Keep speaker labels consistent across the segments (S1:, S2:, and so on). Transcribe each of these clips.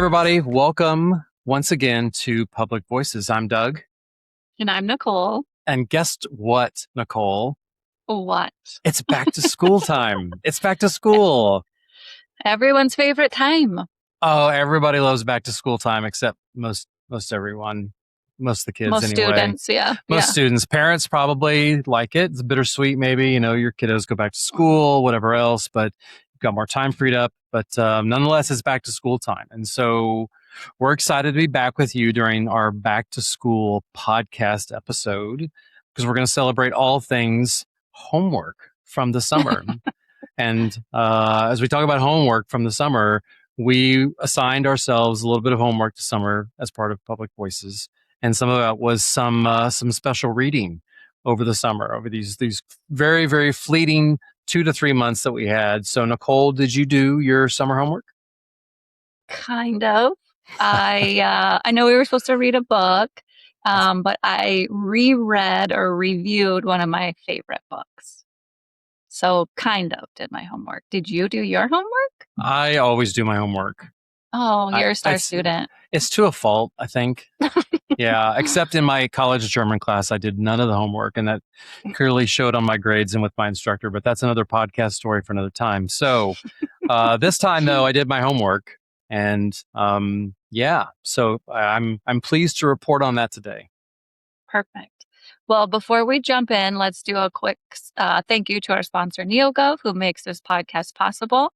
S1: everybody. Welcome once again to Public Voices. I'm Doug.
S2: And I'm Nicole.
S1: And guess what, Nicole?
S2: What?
S1: It's back to school time. It's back to school.
S2: Everyone's favorite time.
S1: Oh, everybody loves back to school time except most everyone. Most of the kids
S2: Most
S1: anyway.
S2: Students, yeah.
S1: Most
S2: yeah.
S1: students. Parents probably like it. It's bittersweet maybe. Your kiddos go back to school, whatever else, but you've got more time freed up. But nonetheless, it's back to school time. And so we're excited to be back with you during our back to school podcast episode because we're going to celebrate all things homework from the summer. And as we talk about homework from the summer, we assigned ourselves a little bit of homework this summer as part of Public Voices. And some of that was some special reading over the summer, over these very, very fleeting 2 to 3 months that we had. So, Nicole, did you do your summer homework?
S2: Kind of. I know we were supposed to read a book, but I reread or reviewed one of my favorite books. So kind of did my homework. Did you do your homework?
S1: I always do my homework.
S2: Oh, you're a star student.
S1: It's to a fault, I think. Yeah, except in my college German class, I did none of the homework, and that clearly showed on my grades and with my instructor, but that's another podcast story for another time. So this time, though, I did my homework, and so I'm pleased to report on that today.
S2: Perfect. Well, before we jump in, let's do a quick thank you to our sponsor, NEOGOV, who makes this podcast possible.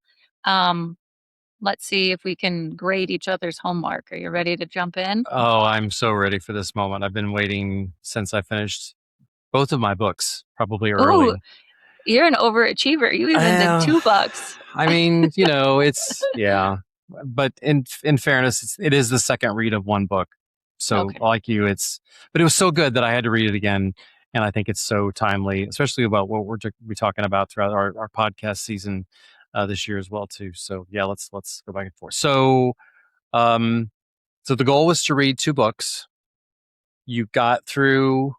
S2: Let's see if we can grade each other's homework. Are you ready to jump in?
S1: Oh, I'm so ready for this moment. I've been waiting since I finished both of my books, probably early.
S2: Ooh, you're an overachiever. You even did 2 books.
S1: I mean, it's, yeah. But in fairness, it is the second read of one book. So like you, but it was so good that I had to read it again. And I think it's so timely, especially about what we're talking about throughout our podcast season this year as well, too. So yeah, let's go back and forth. So, so the goal was to read 2 books. You got through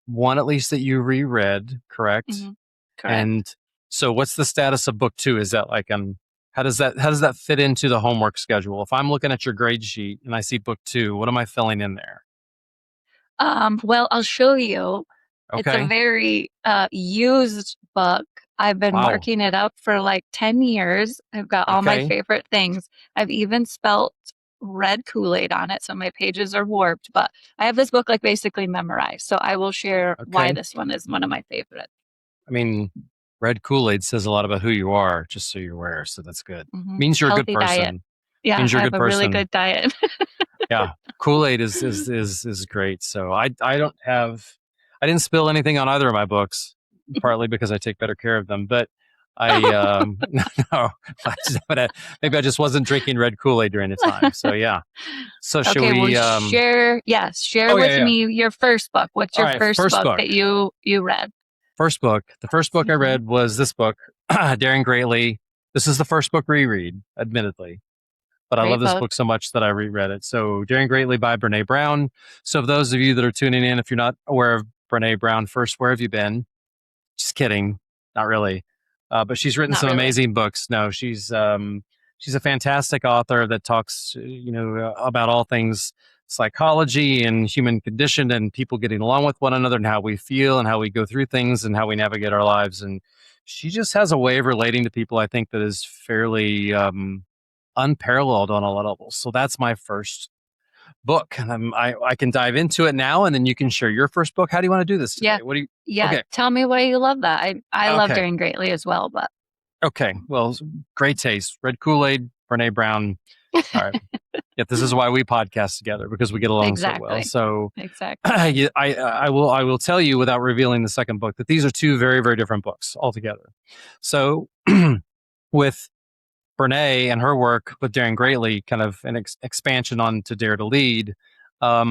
S1: one at least that you reread, correct?
S2: Mm-hmm. Correct.
S1: And so what's the status of book 2? Is that like how does that fit into the homework schedule? If I'm looking at your grade sheet and I see book 2, what am I filling in there?
S2: Well, I'll show you.
S1: Okay.
S2: It's a very used book. I've been marking it up for like 10 years. I've got all my favorite things. I've even spelt red Kool-Aid on it, so my pages are warped. But I have this book like basically memorized. So I will share why this one is one of my favorites.
S1: I mean, red Kool-Aid says a lot about who you are, just so you're aware. So that's good.
S2: Mm-hmm.
S1: Means you're
S2: Healthy
S1: a good person.
S2: Diet. Yeah,
S1: means you're
S2: I have a really good diet.
S1: Yeah, Kool-Aid is great. So I didn't spill anything on either of my books, partly because I take better care of them. But maybe I just wasn't drinking red Kool-Aid during the time. So yeah. So should we
S2: share? Yes, share with me your first book. What's your first book that you read?
S1: First book. The first book I read was this book, Daring Greatly. This is the first book reread, admittedly. But I love this book so much that I reread it. So Daring Greatly by Brené Brown. So for those of you that are tuning in, if you're not aware of Brené Brown, first, where have you been? Just kidding. Not really. But she's written some amazing books. No, she's a fantastic author that talks, about all things psychology and human condition and people getting along with one another and how we feel and how we go through things and how we navigate our lives. And she just has a way of relating to people, I think, that is fairly unparalleled on a lot of levels. So that's my first book, and I can dive into it now, and then you can share your first book. How do you want to do this today?
S2: Yeah. Tell me why you love that. I love Daring Greatly as well, but
S1: okay. Well, great taste. Red Kool-Aid, Brené Brown. All right. Yeah, this is why we podcast together, because we get along so well. So
S2: exactly.
S1: I will tell you without revealing the second book that these are 2 very, very different books altogether. So with Brené and her work with Daring Greatly, kind of an expansion on to Dare to Lead. I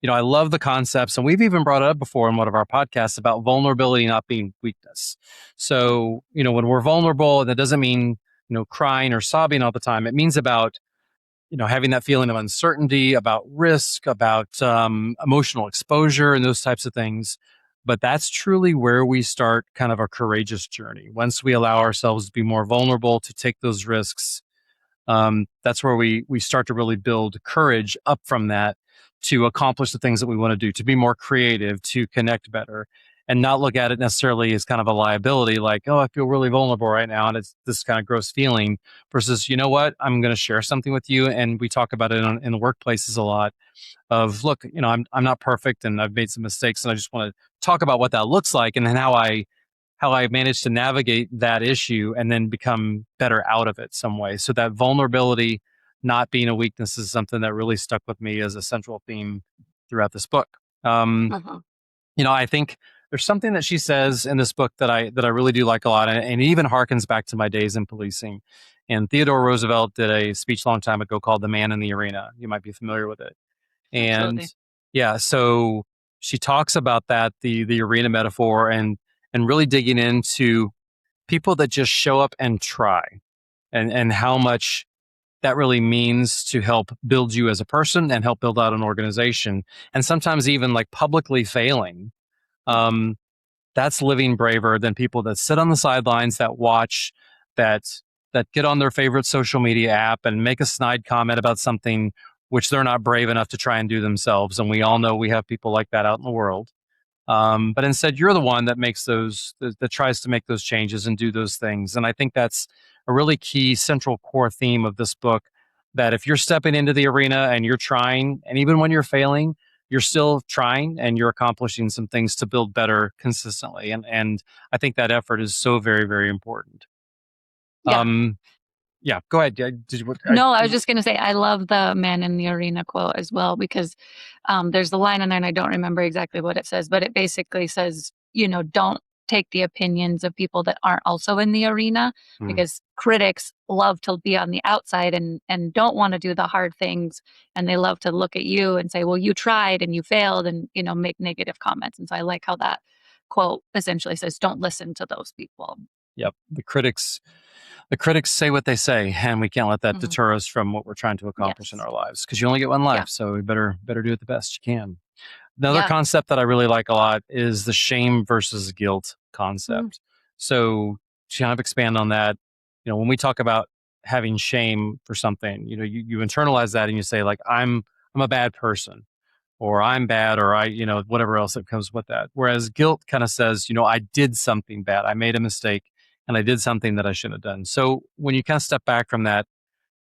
S1: love the concepts, and we've even brought it up before in one of our podcasts about vulnerability not being weakness. So, when we're vulnerable, that doesn't mean, crying or sobbing all the time. It means about, having that feeling of uncertainty, about risk, about emotional exposure and those types of things. But that's truly where we start kind of a courageous journey. Once we allow ourselves to be more vulnerable, to take those risks, that's where we start to really build courage up from that to accomplish the things that we want to do, to be more creative, to connect better, and not look at it necessarily as kind of a liability, like, oh, I feel really vulnerable right now, and it's this kind of gross feeling, versus, you know what, I'm going to share something with you. And we talk about it in the workplaces a lot of, look, I'm not perfect and I've made some mistakes, and I just want to talk about what that looks like, and then how I managed to navigate that issue and then become better out of it some way. So that vulnerability not being a weakness is something that really stuck with me as a central theme throughout this book.
S2: Uh-huh.
S1: I think there's something that she says in this book that I really do like a lot, and it even harkens back to my days in policing. And Theodore Roosevelt did a speech a long time ago called "The Man in the Arena." You might be familiar with it. And
S2: Absolutely.
S1: yeah, so she talks about that, the arena metaphor, and really digging into people that just show up and try, and how much that really means to help build you as a person and help build out an organization, and sometimes even like publicly failing. um, that's living braver than people that sit on the sidelines, that watch, that get on their favorite social media app and make a snide comment about something which they're not brave enough to try and do themselves. And we all know we have people like that out in the world. But instead, you're the one that makes that tries to make those changes and do those things. And I think that's a really key central core theme of this book, that if you're stepping into the arena and you're trying, and even when you're failing, you're still trying and you're accomplishing some things to build better consistently. And I think that effort is so very, very important.
S2: Yeah.
S1: Yeah, go ahead.
S2: No, I was just going to say, I love the man in the arena quote as well, because there's the line in there and I don't remember exactly what it says, but it basically says, don't take the opinions of people that aren't also in the arena, because critics love to be on the outside and don't want to do the hard things. And they love to look at you and say, well, you tried and you failed, and, make negative comments. And so I like how that quote essentially says, don't listen to those people.
S1: Yep. The critics say what they say, and we can't let that deter us from what we're trying to accomplish in our lives, because you only get one life. So we better do it the best you can. Another concept that I really like a lot is the shame versus guilt concept. So to kind of expand on that, when we talk about having shame for something, you internalize that and you say, like, I'm a bad person, or I'm bad, or whatever else that comes with that. Whereas guilt kind of says, I did something bad. I made a mistake and I did something that I shouldn't have done. So when you kind of step back from that,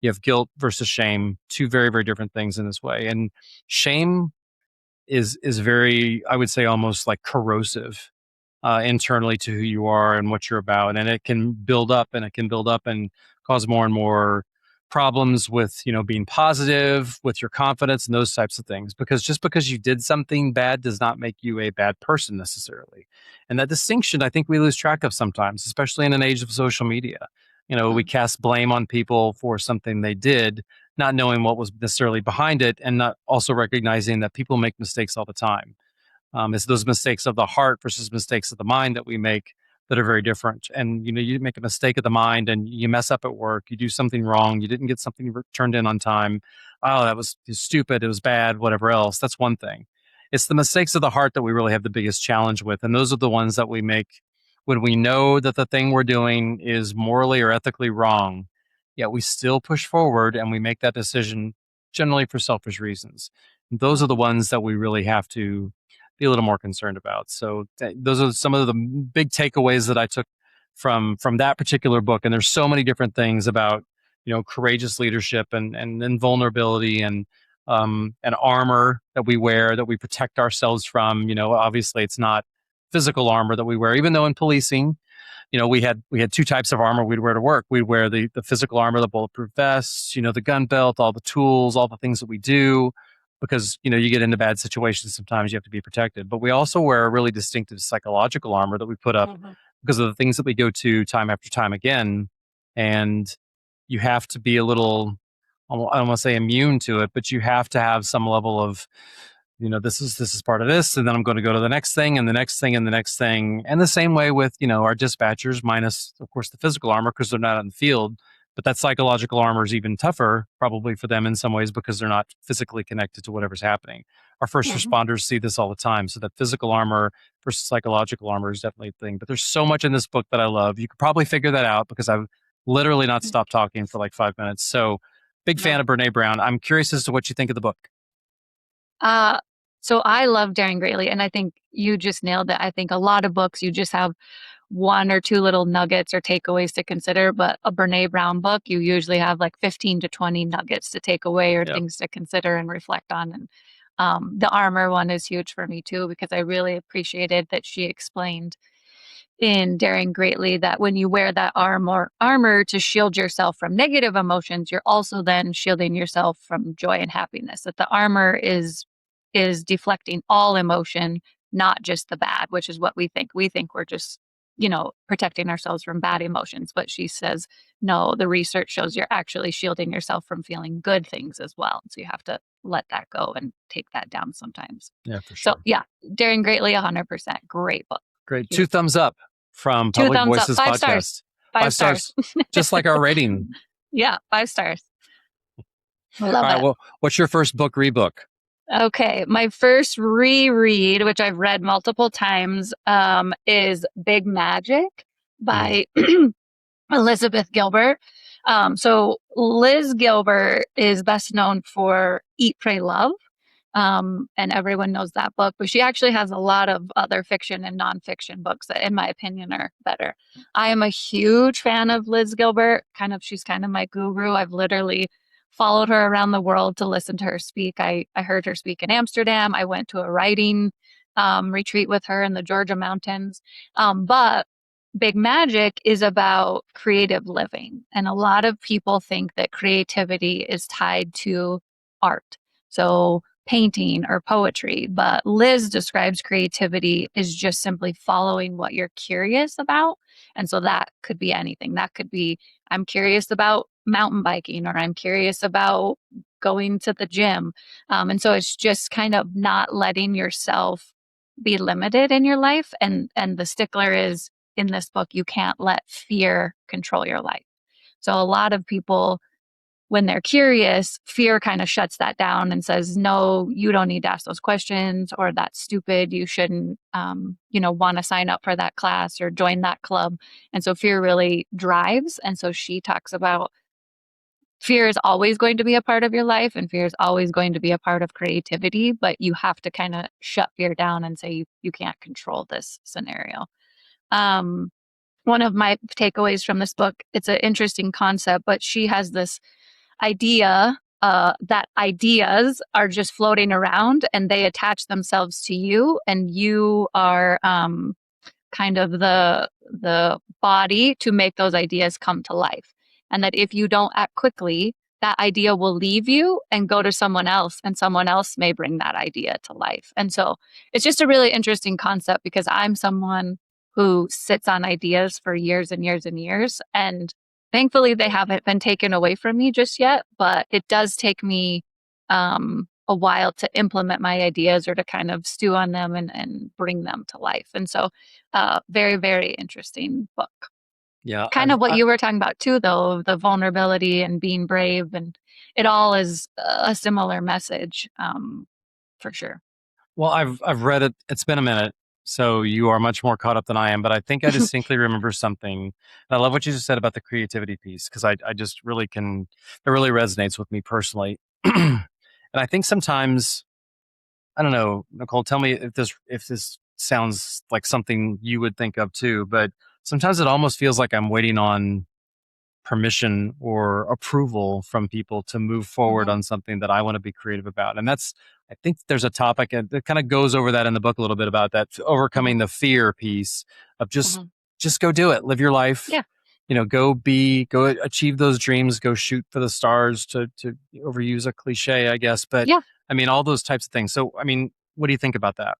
S1: you have guilt versus shame, two very, very different things in this way. And shame is very, I would say, almost like corrosive internally to who you are and what you're about, and it can build up and cause more and more problems with being positive, with your confidence and those types of things. Because just because you did something bad does not make you a bad person necessarily. And that distinction, I think, we lose track of sometimes, especially in an age of social media. We cast blame on people for something they did, not knowing what was necessarily behind it, and not also recognizing that people make mistakes all the time. It's those mistakes of the heart versus mistakes of the mind that we make that are very different. And you make a mistake of the mind and you mess up at work, you do something wrong, you didn't get something turned in on time. Oh, that was stupid, it was bad, whatever else. That's one thing. It's the mistakes of the heart that we really have the biggest challenge with, and those are the ones that we make when we know that the thing we're doing is morally or ethically wrong, yet we still push forward and we make that decision generally for selfish reasons. Those are the ones that we really have to be a little more concerned about. So those are some of the big takeaways that I took from that particular book. And there's so many different things about courageous leadership and vulnerability and armor that we wear, that we protect ourselves from. Obviously it's not physical armor that we wear, even though in policing, we had two types of armor we'd wear to work. We'd wear the physical armor, the bulletproof vests, the gun belt, all the tools, all the things that we do, because you get into bad situations. Sometimes you have to be protected. But we also wear a really distinctive psychological armor that we put up because of the things that we go to time after time again. And you have to be a little, I don't want to say immune to it, but you have to have some level of, this is part of this, and then I'm going to go to the next thing and the next thing and the next thing. And the same way with, our dispatchers, minus of course the physical armor, because they're not on the field. But that psychological armor is even tougher probably for them in some ways, because they're not physically connected to whatever's happening. Our first responders see this all the time. So that physical armor versus psychological armor is definitely a thing. But there's so much in this book that I love. You could probably figure that out because I've literally not stop talking for like 5 minutes. So big fan of Brené Brown. I'm curious as to what you think of the book.
S2: So I love Daring Greatly, and I think you just nailed it. I think a lot of books, you just have one or two little nuggets or takeaways to consider, but a Brené Brown book, you usually have like 15 to 20 nuggets to take away or things to consider and reflect on. And the armor one is huge for me too, because I really appreciated that she explained in Daring Greatly that when you wear that armor to shield yourself from negative emotions, you're also then shielding yourself from joy and happiness. That the armor is deflecting all emotion, not just the bad, which is what we think. We think we're just, protecting ourselves from bad emotions. But she says, no, the research shows you're actually shielding yourself from feeling good things as well. So you have to let that go and take that down sometimes.
S1: Yeah, for sure.
S2: So yeah, Daring Greatly, 100%. Great book.
S1: Great. 2 thumbs up from Public Voices
S2: Up. 5
S1: Podcast.
S2: Stars. 5 stars.
S1: Just like our rating.
S2: Yeah, 5 stars. Love
S1: All right,
S2: it.
S1: well, what's your first book rebook?
S2: Okay, my first reread, which I've read multiple times, is Big Magic by Elizabeth Gilbert. So Liz Gilbert is best known for Eat, Pray, Love. And everyone knows that book, but she actually has a lot of other fiction and nonfiction books that, in my opinion, are better. I am a huge fan of Liz Gilbert. She's kind of my guru. I've literally followed her around the world to listen to her speak. I heard her speak in Amsterdam. I went to a writing retreat with her in the Georgia mountains. But Big Magic is about creative living. And a lot of people think that creativity is tied to art. So painting or poetry, but Liz describes creativity as just simply following what you're curious about. And so that could be anything. That could be, I'm curious about mountain biking, or I'm curious about going to the gym. And so it's just kind of not letting yourself be limited in your life. And the stickler is, in this book, you can't let fear control your life. So a lot of people, when they're curious, fear kind of shuts that down and says, no, you don't need to ask those questions, or that's stupid. You shouldn't, want to sign up for that class or join that club. And so fear really drives. And so she talks about fear is always going to be a part of your life, and fear is always going to be a part of creativity, but you have to kind of shut fear down and say, you can't control this scenario. One of my takeaways from this book, it's an interesting concept, but she has this idea that ideas are just floating around and they attach themselves to you, and you are kind of the body to make those ideas come to life. And that if you don't act quickly, that idea will leave you and go to someone else, and someone else may bring that idea to life. And so it's just a really interesting concept, because I'm someone who sits on ideas for years and years and years. And thankfully, they haven't been taken away from me just yet, but it does take me a while to implement my ideas, or to kind of stew on them and bring them to life. And so very, very interesting book.
S1: Yeah.
S2: Kind of what you were talking about too, though, the vulnerability and being brave, and it all is a similar message, for sure.
S1: Well, I've read it. It's been a minute, so you are much more caught up than I am. But I think I distinctly remember something. And I love what you just said about the creativity piece, because I just really it really resonates with me personally. And I think sometimes, I don't know, Nicole, tell me if this sounds like something you would think of too, but sometimes it almost feels like I'm waiting on permission or approval from people to move forward on something that I want to be creative about. And I think there's a topic that kind of goes over that in the book a little bit, about that overcoming the fear piece of just go do it, live your life.
S2: Yeah.
S1: Go achieve those dreams, go shoot for the stars, to overuse a cliche, I guess. But
S2: yeah.
S1: I mean, all those types of things. So, I mean, what do you think about that?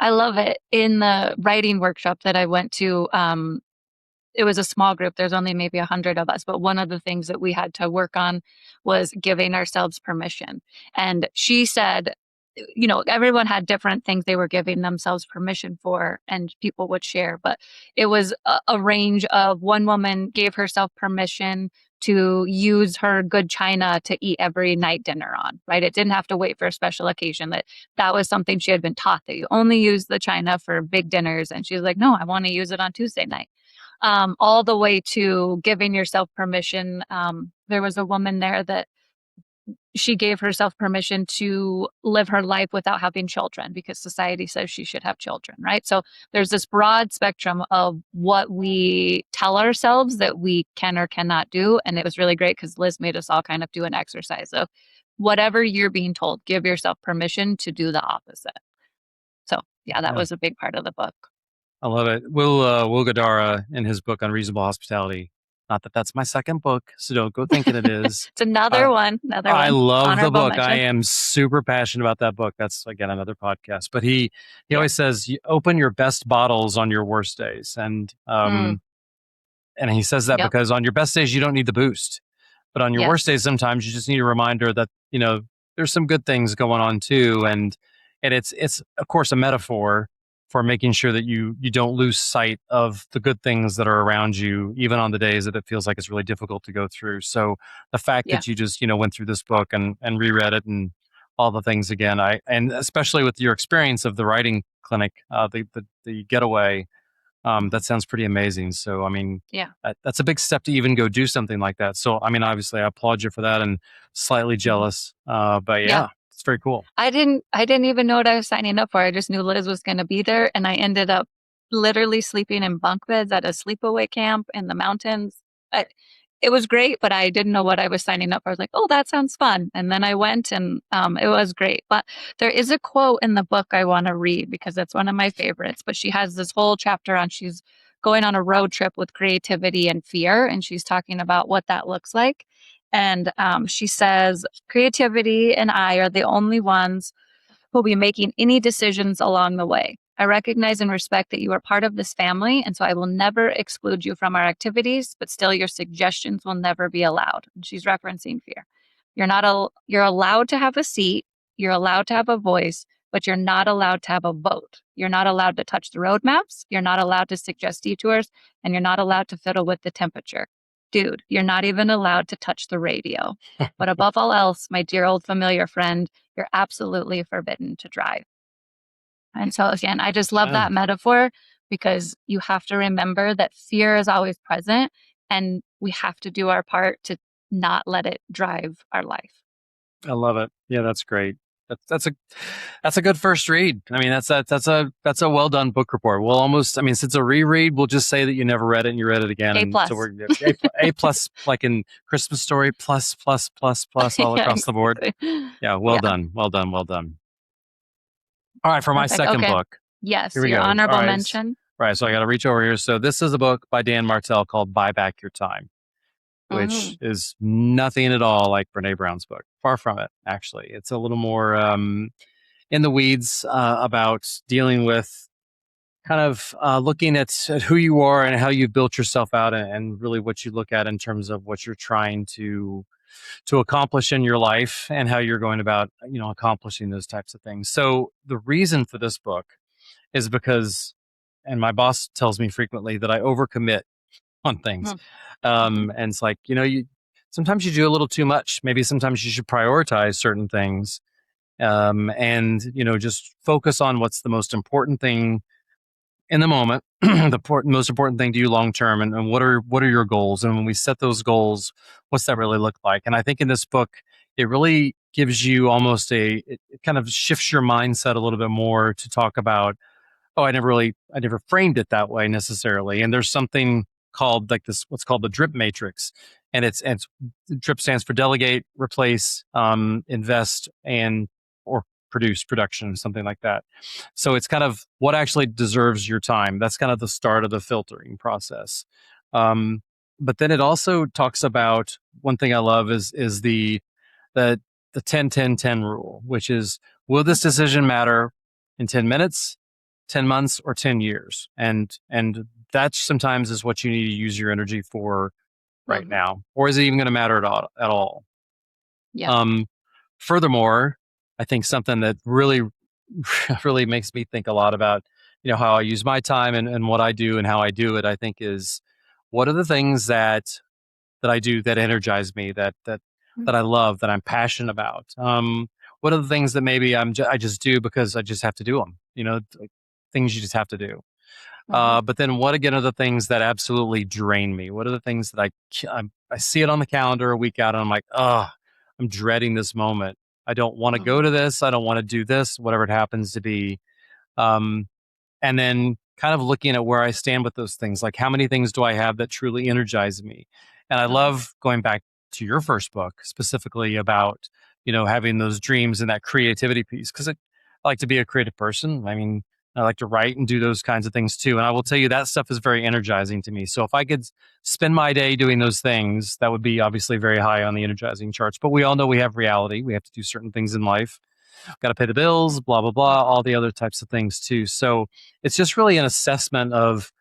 S2: I love it. In the writing workshop that I went to, it was a small group. There's only maybe 100 of us, but one of the things that we had to work on was giving ourselves permission. And she said, everyone had different things they were giving themselves permission for, and people would share, but it was a range of, one woman gave herself permission to use her good china to eat every night dinner on, right? It didn't have to wait for a special occasion. That was something she had been taught, that you only use the china for big dinners. And she was like, no, I want to use it on Tuesday night. all the way to giving yourself permission. There was a woman there that she gave herself permission to live her life without having children because society says she should have children, right? So there's this broad spectrum of what we tell ourselves that we can or cannot do. And it was really great because Liz made us all kind of do an exercise of whatever you're being told, give yourself permission to do the opposite. So yeah, that was a big part of the book.
S1: I love it. Will Guidara, in his book Unreasonable Hospitality, not that that's my second book, so don't go thinking it is.
S2: It's another one.
S1: I love
S2: Honorable
S1: the book.
S2: mention.
S1: I am super passionate about that book. That's, again, another podcast. But he always says, you open your best bottles on your worst days. And he says that because on your best days, you don't need the boost. But on your worst days, sometimes you just need a reminder that, there's some good things going on too. And it's of course a metaphor for making sure that you don't lose sight of the good things that are around you, even on the days that it feels like it's really difficult to go through. So the fact that you just, went through this book and reread it and all the things again, and especially with your experience of the writing clinic, the getaway, that sounds pretty amazing. So, I mean, that's a big step to even go do something like that. So, I mean, obviously I applaud you for that and slightly jealous, but it's very cool.
S2: I didn't even know what I was signing up for. I just knew Liz was going to be there. And I ended up literally sleeping in bunk beds at a sleepaway camp in the mountains. It was great, but I didn't know what I was signing up for. I was like, oh, that sounds fun. And then I went and it was great. But there is a quote in the book I want to read because it's one of my favorites. But she has this whole chapter on she's going on a road trip with creativity and fear. And she's talking about what that looks like. And she says, creativity and I are the only ones who'll be making any decisions along the way. I recognize and respect that you are part of this family, and so I will never exclude you from our activities, but still your suggestions will never be allowed. And she's referencing fear. You're allowed to have a seat, you're allowed to have a voice, but you're not allowed to have a vote. You're not allowed to touch the roadmaps, you're not allowed to suggest detours, and you're not allowed to fiddle with the temperature. Dude, you're not even allowed to touch the radio. But above all else, my dear old familiar friend, you're absolutely forbidden to drive. And so again, I just love that metaphor because you have to remember that fear is always present and we have to do our part to not let it drive our life.
S1: I love it. Yeah, that's great. That's a good first read. I mean, that's a well done book report. We'll almost, I mean, since it's a reread, we'll just say that you never read it and you read it again.
S2: A+.
S1: So we're A plus, like in Christmas Story, plus all across the board. Yeah, well done. All right, for my second book.
S2: Yes,
S1: here we
S2: your
S1: go.
S2: honorable mention.
S1: Right, so I got to reach over here. So this is a book by Dan Martell called Buy Back Your Time, which is nothing at all like Brené Brown's book. Far from it, actually. It's a little more in the weeds about dealing with kind of looking at who you are and how you've built yourself out and really what you look at in terms of what you're trying to accomplish in your life and how you're going about, accomplishing those types of things. So the reason for this book is because, and my boss tells me frequently that I overcommit on things. And it's like, sometimes you do a little too much. Maybe sometimes you should prioritize certain things and, just focus on what's the most important thing in the moment, the most important thing to you long term, and what are your goals? And when we set those goals, what's that really look like? And I think in this book, it really gives you almost it kind of shifts your mindset a little bit more to talk about, I never framed it that way necessarily. And there's something called like this, what's called the drip matrix. And it's DRIP stands for delegate, replace, invest, and or production, something like that. So it's kind of what actually deserves your time. That's kind of the start of the filtering process. But then it also talks about, one thing I love is the 10-10-10 rule, which is, will this decision matter in 10 minutes, 10 months, or 10 years? And that sometimes is what you need to use your energy for right now. Or is it even going to matter at all?
S2: Yeah.
S1: Furthermore, I think something that really, really makes me think a lot about, how I use my time and what I do and how I do it, I think is, what are the things that I do that energize me, that I love, that I'm passionate about? What are the things that maybe I just do because I just have to do them, like things you just have to do? But then what again are the things that absolutely drain me? What are the things that I see it on the calendar a week out and I'm like, oh, I'm dreading this moment. I don't want to go to this. I don't want to do this, whatever it happens to be. Um, and then kind of looking at where I stand with those things, like how many things do I have that truly energize me? And I love going back to your first book specifically about, having those dreams and that creativity piece. Cause I like to be a creative person. I mean, I like to write and do those kinds of things too. And I will tell you that stuff is very energizing to me. So if I could spend my day doing those things, that would be obviously very high on the energizing charts. But we all know we have reality. We have to do certain things in life. Got to pay the bills, blah, blah, blah, all the other types of things too. So it's just really an assessment of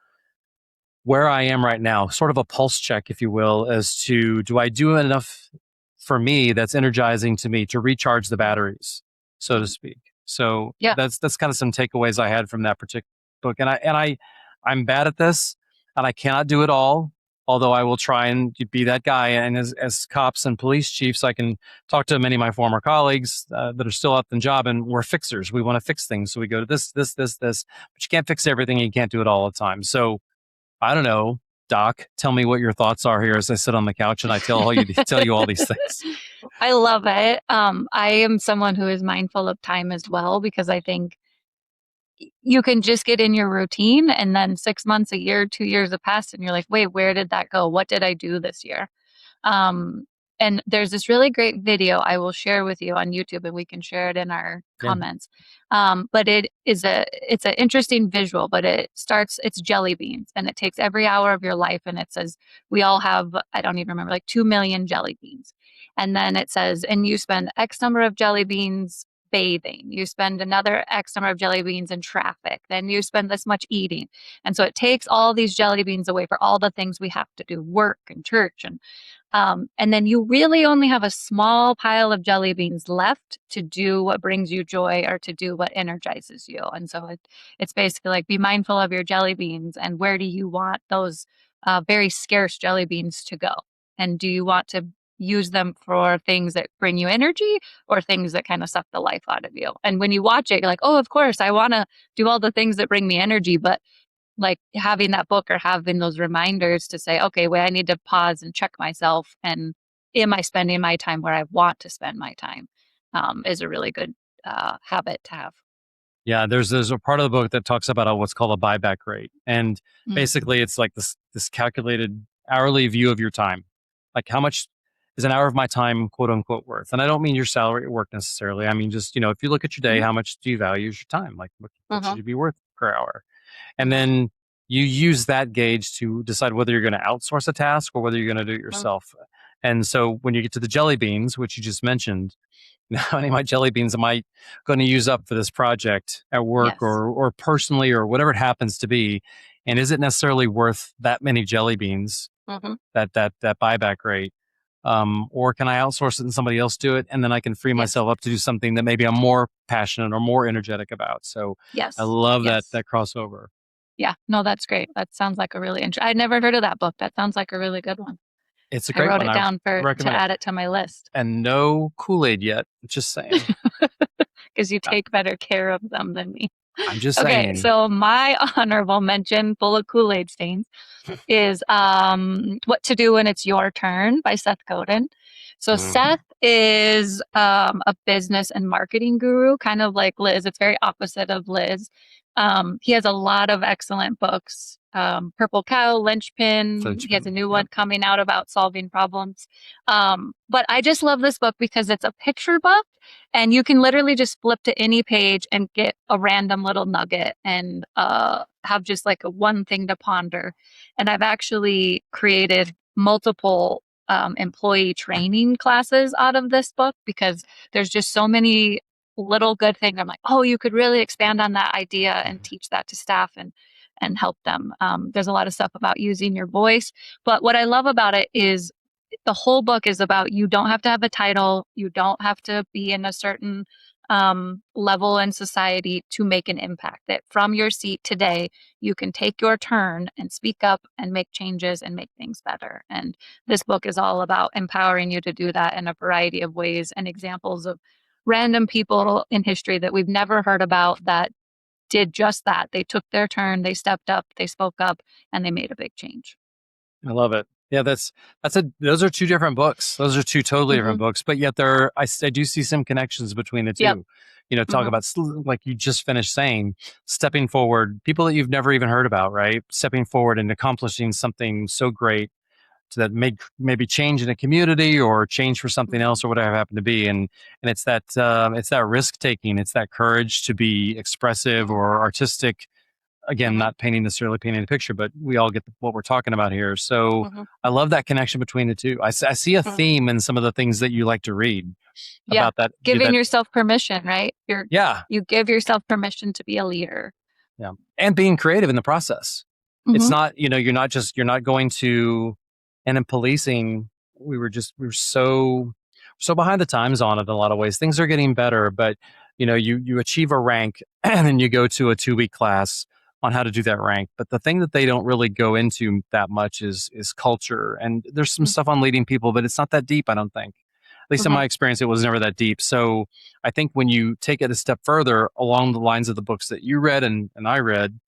S1: where I am right now, sort of a pulse check, if you will, as to do I do enough for me that's energizing to me to recharge the batteries, so to speak. So that's kind of some takeaways I had from that particular book. And I'm bad at this and I cannot do it all. Although I will try and be that guy. And as cops and police chiefs, I can talk to many of my former colleagues that are still out in job, and we're fixers. We want to fix things. So we go to this, but you can't fix everything. And you can't do it all the time. So I don't know, Doc, tell me what your thoughts are here as I sit on the couch and I tell you all these things.
S2: I love it. I am someone who is mindful of time as well, because I think you can just get in your routine and then 6 months, a year, 2 years have passed and you're like, wait, where did that go? What did I do this year? And there's this really great video I will share with you on YouTube, and we can share it in our comments. But it's an interesting visual, but it's jelly beans, and it takes every hour of your life. And it says, we all have, I don't even remember, like 2 million jelly beans. And then it says, and you spend X number of jelly beans bathing, you spend another X number of jelly beans in traffic, then you spend this much eating. And so it takes all these jelly beans away for all the things we have to do, work and church. And then you really only have a small pile of jelly beans left to do what brings you joy or to do what energizes you. And so it's basically like, be mindful of your jelly beans and where do you want those very scarce jelly beans to go? And do you want to use them for things that bring you energy or things that kind of suck the life out of you? And when you watch it, you're like, oh, of course, I want to do all the things that bring me energy. But like having that book or having those reminders to say, okay, wait, I need to pause and check myself. And am I spending my time where I want to spend my time? Is a really good habit to have.
S1: Yeah, there's a part of the book that talks about what's called a buyback rate. And basically it's like this calculated hourly view of your time. Like how much is an hour of my time, quote unquote, worth? And I don't mean your salary at work necessarily. I mean, just, if you look at your day, how much do you value your time? Like what should you be worth per hour? And then you use that gauge to decide whether you're going to outsource a task or whether you're going to do it yourself. And so when you get to the jelly beans, which you just mentioned, how many of my jelly beans am I going to use up for this project at work or personally or whatever it happens to be? And is it necessarily worth that many jelly beans, that buyback rate? Or can I outsource it and somebody else do it? And then I can free myself up to do something that maybe I'm more passionate or more energetic about. So I love that crossover.
S2: Yeah, no, that's great. That sounds like a really interesting. I'd never heard of that book. That sounds like a really good one.
S1: It's a great
S2: one.
S1: I
S2: wrote it down to add it to my list.
S1: And no Kool-Aid yet. Just saying.
S2: Because you take better care of them than me.
S1: I'm just saying.
S2: Okay, so my honorable mention, full of Kool-Aid stains, is What to Do When It's Your Turn by Seth Godin. So Seth is a business and marketing guru, kind of like Liz. It's very opposite of Liz. He has a lot of excellent books. Purple Cow, Lynchpin. He has a new one coming out about solving problems. But I just love this book because it's a picture book and you can literally just flip to any page and get a random little nugget and have just like a one thing to ponder. And I've actually created multiple employee training classes out of this book because there's just so many little good things. I'm like, oh, you could really expand on that idea and teach that to staff and help them. There's a lot of stuff about using your voice. But what I love about it is the whole book is about, you don't have to have a title. You don't have to be in a certain level in society to make an impact. That from your seat today, you can take your turn and speak up and make changes and make things better. And this book is all about empowering you to do that in a variety of ways and examples of random people in history that we've never heard about that did just that. They took their turn, they stepped up, they spoke up, and they made a big change.
S1: I love it. Yeah, those are two different books. Those are two totally different books, but yet I do see some connections between the two.
S2: Yep.
S1: Talk about, like you just finished saying, stepping forward, people that you've never even heard about, right? Stepping forward and accomplishing something so great that maybe change in a community or change for something else or whatever it happened to be. And it's that risk taking, it's that courage to be expressive or artistic. Again, not necessarily painting the picture, but we all get what we're talking about here. So I love that connection between the two. I see a theme in some of the things that you like to read about that.
S2: Giving yourself permission, right? You give yourself permission to be a leader.
S1: Yeah. And being creative in the process. It's not, you're not going to, and in policing, we were so behind the times on it in a lot of ways. Things are getting better, but you achieve a rank and then you go to a 2-week class on how to do that rank. But the thing that they don't really go into that much is culture. And there's some stuff on leading people, but it's not that deep, I don't think. At least in my experience, it was never that deep. So I think when you take it a step further along the lines of the books that you read and I read,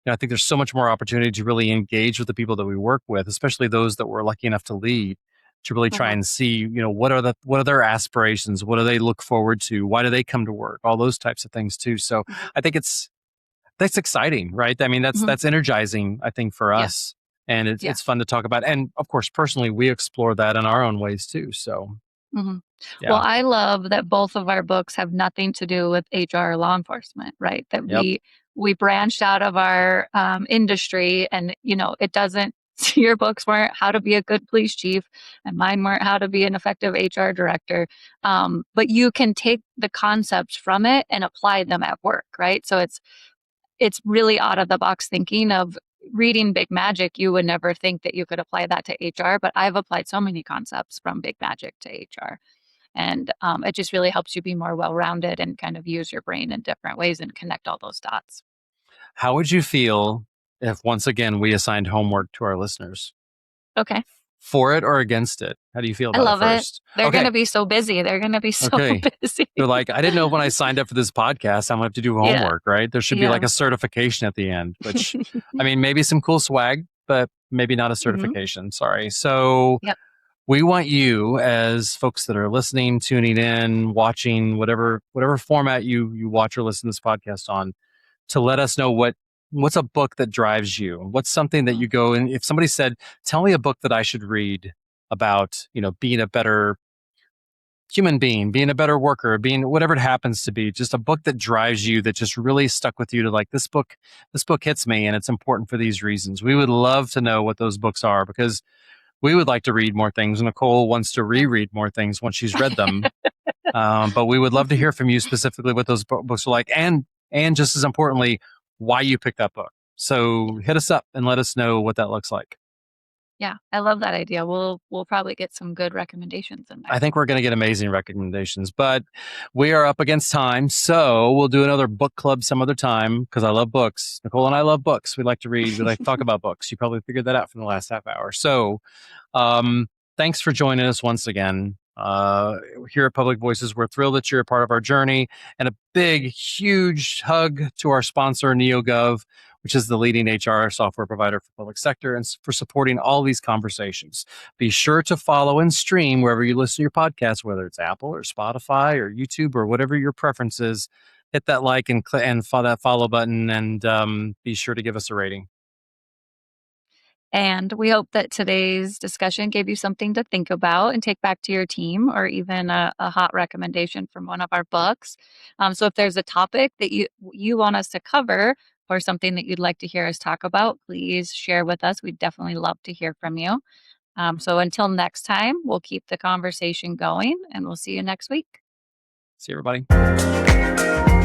S1: I think there's so much more opportunity to really engage with the people that we work with, especially those that we're lucky enough to lead, to really try and see, what are their aspirations? What do they look forward to? Why do they come to work? All those types of things too. So I think that's exciting, right? I mean, that's energizing, I think, for us. And it's fun to talk about. And of course, personally, we explore that in our own ways too. So,
S2: Well, I love that both of our books have nothing to do with HR or law enforcement, right? That we branched out of our industry, and it doesn't. Your books weren't how to be a good police chief, and mine weren't how to be an effective HR director. But you can take the concepts from it and apply them at work, right? So it's really out of the box thinking of reading Big Magic. You would never think that you could apply that to HR, but I've applied so many concepts from Big Magic to HR. And it just really helps you be more well-rounded and kind of use your brain in different ways and connect all those dots.
S1: How would you feel if once again we assigned homework to our listeners?
S2: Okay.
S1: For it or against it? How do you feel about
S2: it first?
S1: They're
S2: going to be so busy. They're going to be so busy.
S1: They're like, I didn't know when I signed up for this podcast, I'm going to have to do homework, right? There should be like a certification at the end, which, I mean, maybe some cool swag, but maybe not a certification. Sorry. So we want you, as folks that are listening, tuning in, watching, whatever format you watch or listen to this podcast on, to let us know what's a book that drives you. What's something that you go, and if somebody said, tell me a book that I should read about, being a better human being, being a better worker, being whatever it happens to be, just a book that drives you, that just really stuck with you, to like, this book hits me and it's important for these reasons. We would love to know what those books are, because we would like to read more things. Nicole wants to reread more things once she's read them. But we would love to hear from you specifically what those books are like, and just as importantly, why you picked that book. So hit us up and let us know what that looks like.
S2: Yeah, I love that idea. We'll probably get some good recommendations in there.
S1: I think we're going to get amazing recommendations, but we are up against time. So we'll do another book club some other time, because I love books. Nicole and I love books. We like to read. We like to talk about books. You probably figured that out from the last half hour. So thanks for joining us once again. Here at Public Voices, we're thrilled that you're a part of our journey, and a big, huge hug to our sponsor, NEOGOV, which is the leading HR software provider for public sector, and for supporting all these conversations. Be sure to follow and stream wherever you listen to your podcast, whether it's Apple or Spotify or YouTube or whatever your preference is. Hit that like and that follow button, and be sure to give us a rating.
S2: And we hope that today's discussion gave you something to think about and take back to your team, or even a hot recommendation from one of our books. So if there's a topic that you want us to cover, or something that you'd like to hear us talk about, please share with us. We'd definitely love to hear from you. So until next time, we'll keep the conversation going, and we'll see you next week.
S1: See you, everybody.